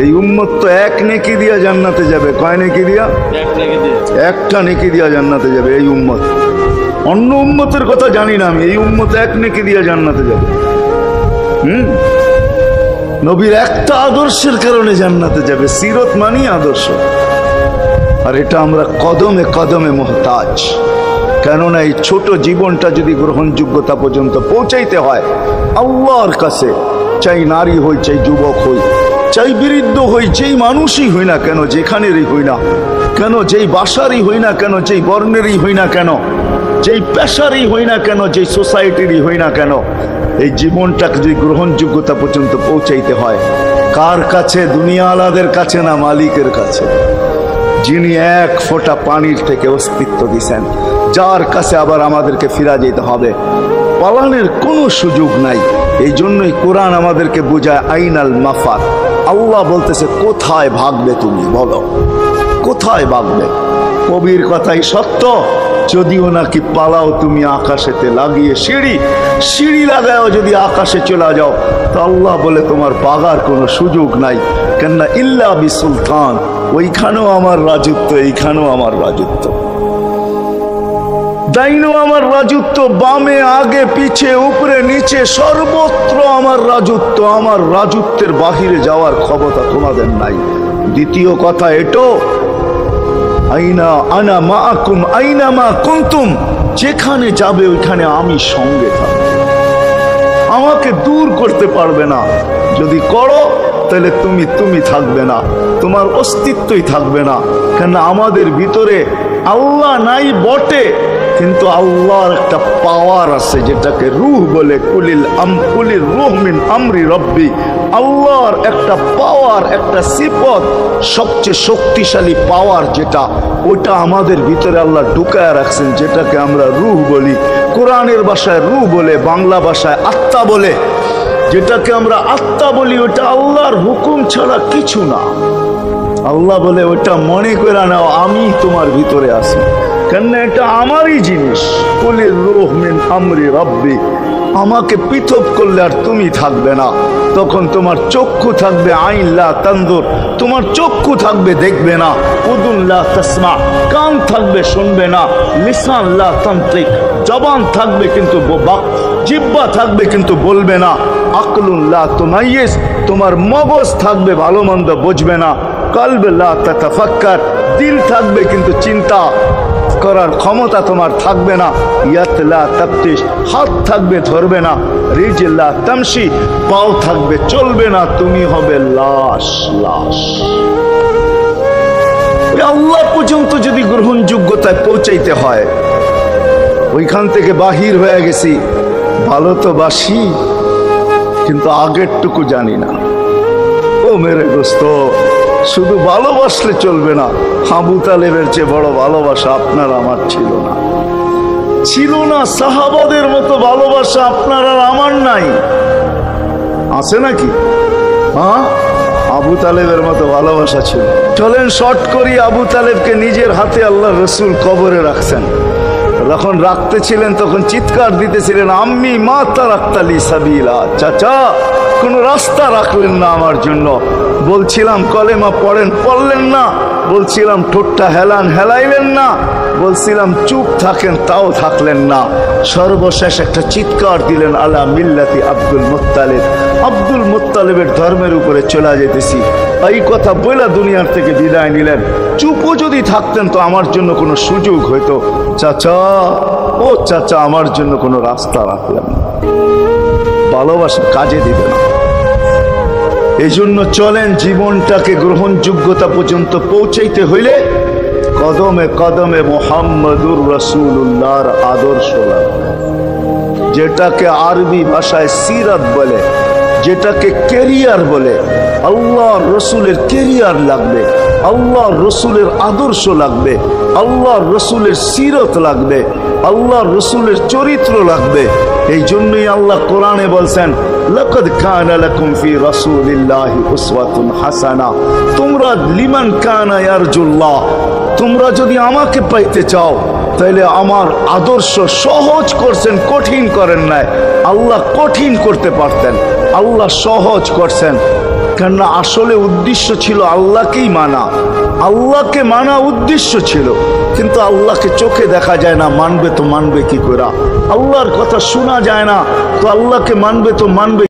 এই উম্মত তো এক নেকি দিয়া জান্নাতে যাবে। কয় নেকি দিয়া? একটা নেকি দিয়া জান্নাতে যাবে এই উম্মত। অন্য উম্মতের কথা জানি না আমি, এই উম্মত এক নেকি দিয়া জান্নাতে যাবে। নবীর একটা আদর্শের কারণে জান্নাতে যাবে। সিরত মানি আদর্শ, আর এটা আমরা কদমে কদমে মুহতাজ। কেননা এই ছোট জীবনটা যদি গ্রহণযোগ্যতা পর্যন্ত পৌঁছাইতে হয় আল্লাহর কাছে, চাই নারী হই, চাই যুবক হই, চাই বৃদ্ধ হই, যেই মানুষই হই না কেন, যেখানেরই হই না কেন, যেই বাসারই হই না কেন, যেই বর্ণেরই হই না কেন, যেই পেশারই হই না কেন, যেই সোসাইটিরই হই না কেন, এই জীবনটাকে যদি গ্রহণযোগ্যতা পর্যন্ত পৌঁছাইতে হয় কার কাছে? দুনিয়াওয়ালাদের কাছে না, মালিকের কাছে, যিনি এক ফোঁটা পানির থেকে অস্তিত্ব দিয়েছেন, যার কাছে আবার আমাদেরকে ফিরা যেতে হবে। পালানের কোনো সুযোগ নাই। এই জন্যই কোরআন আমাদেরকে বোঝায় আইনাল মাফার। আল্লাহ বলতেছে কোথায় ভাগবে তুমি, বলো কোথায় ভাগবে? কবির কথাই সত্য, যদিও নাকি পালাও তুমি আকাশেতে লাগিয়ে সিঁড়ি লাগাও যদি আকাশে চলে যাও, তো আল্লাহ বলে তোমার পাগার কোনো সুযোগ নাই। কেননা ইল্লা বিসুলতান, ওইখানেও আমার রাজত্ব, এইখানেও আমার রাজত্ব, ডাইনো আমার রাজত্ব, বামে আগে পিছে উপরে নিচে সর্বত্র আমার রাজত্ব। আমার রাজত্বের বাহিরে যাওয়ার ক্ষমতা তোমাদের নাই। দ্বিতীয় কথা এটো, আইনা আনা মাআকুম আইনা মা কুনতুম, যেখানে যাবে ওইখানে আমি সঙ্গে থাকব, আমাকে দূর করতে পারবে না। যদি করো তাহলে তুমি থাকবে না, তোমার অস্তিত্বই থাকবে না। কেন আমাদের ভিতরে আল্লাহ নাই বটে, কিন্তু আল্লাহর একটা পাওয়ার আছে যেটাকে রূহ বলে। কুলির রূহ মিন আমরি রব্বি, আল্লাহর একটা পাওয়ার, একটা সিফত, সবচেয়ে শক্তিশালী পাওয়ার যেটা, ওটা আমাদের ভিতরে আল্লাহ ঢুকায় রাখছেন, যেটাকে আমরা রূহ বলি। কোরআনের ভাষায় রূহ বলে, বাংলা ভাষায় আত্মা বলে। যেটাকে আমরা আত্মা বলি ওটা আল্লাহর হুকুম ছাড়া কিছু না। আল্লাহ বলে ওটা মনে করে নাও আমি তোমার ভিতরে আছি, কেন এটা আমারই জিনিস। কুলির রূহ মিন আমরি রব্বি, আমাকে পৃথক করলে আর তুমি থাকবে না। তখন তোমার চক্ষু থাকবে আইন লা তানজুর, তোমার চক্ষু থাকবে দেখবে না। উযুন লা তাসমা, কান থাকবে শুনবে না। লিসান লা তানতিক, জবান থাকবে কিন্তু জিহ্বা থাকবে কিন্তু বলবে না। আকলুন লা তুমাইয়িজ, তোমার মগজ থাকবে ভালো মন্দ বুঝবে না। কলব লা তাতাফাক্কার, দিল থাকবে কিন্তু চিন্তা করার ক্ষমতা তোমার থাকবে না। ইয়াত লা তাফতিশ, হাত থাকবে ধরবে না। রিজল লা তামশি, পাও থাকবে চলবে না। তুমি হবে লাশ। আল্লাহ পর্যন্ত যদি গ্রহণযোগ্যতায় পৌঁছাইতে হয়, ওইখান থেকে বাহির হয়ে গেছি। ভালো তো বাসি, কিন্তু আগেরটুকু জানি না। ও মেরে দোস্ত, শুধু ভালোবাসলে চলবে না। আবু তালেবের চেয়ে বড় ভালোবাসা আপনার আমার ছিল না। সাহাবাদের মতো ভালোবাসা আপনার আর আমার নাই। আছে নাকি? হ্যাঁ, আবু তালেবের মতো ভালোবাসা ছিল। চলেন শর্ট করি। আবু তালেবকে নিজের হাতে আল্লাহ রসুল কবরে রাখছেন। যখন রাখতেছিলেন তখন চিৎকার দিতেছিলেন, আম্মি মা তারাক্তালি সাবিলা, চাচা কোন রাস্তা রাখলেন না আমার জন্য। বলছিলাম কলেমা পড়েন, পড়লেন না। বলছিলাম ঠোঁটটা হেলাইলেন না। বলছিলাম চুপ থাকেন, তাও থাকলেন না। সর্বশেষ একটা চিৎকার দিলেন, আলা মিল্লাতি আব্দুল মুত্তালিব, আব্দুল মুত্তালিবের ধর্মের উপরে চলে যেতেছি। এই কথা বলে দুনিয়ার থেকে বিদায় নিলেন। চুপও যদি থাকতেন তো আমার জন্য কোনো সুযোগ হইতো। চাচা, ও চাচা, আমার জন্য কোনো রাস্তা রাখলেন না। ভালোবাসা কাজে দিবে না। এই জন্য চলেন, জীবনটাকে গ্রহণযোগ্যতা পর্যন্ত পৌঁছাইতে হইলে কদমে কদমে মুহাম্মদুর রাসূলুল্লাহর আদর্শ লাগবে, যেটাকে আরবি ভাষায় সিরাত বলে, যেটাকে কেরিয়ার বলে। আল্লাহর রসুলের কেরিয়ার লাগবে, আল্লাহর রসুলের আদর্শ লাগবে, আল্লাহর রসুলের সিরত লাগবে, আল্লাহর রসুলের চরিত্র লাগবে। এই জন্যই আল্লাহ কোরআনে বলছেন, লাকাদ কানা লাকুম ফি রাসূলিল্লাহি উসওয়াতুন হাসানা, তোমরা লিমান কানা ইয়ারজুল্লাহ, তোমরা যদি আমাকে পাইতে চাও তাহলে আমার আদর্শ সহজ করছেন, কঠিন করেন নাই। আল্লাহ কঠিন করতে পারতেন, আল্লাহ সহজ করছেন। কেননা আসলে উদ্দেশ্য ছিল আল্লাহকেই মানা, আল্লাহকে মানা উদ্দেশ্য ছিল। কিন্তু আল্লাহকে চোখে দেখা যায় না, মানবে তো মানবে কি করে? আল্লাহর কথা শোনা যায় না, তো আল্লাহকে মানবে তো মানবে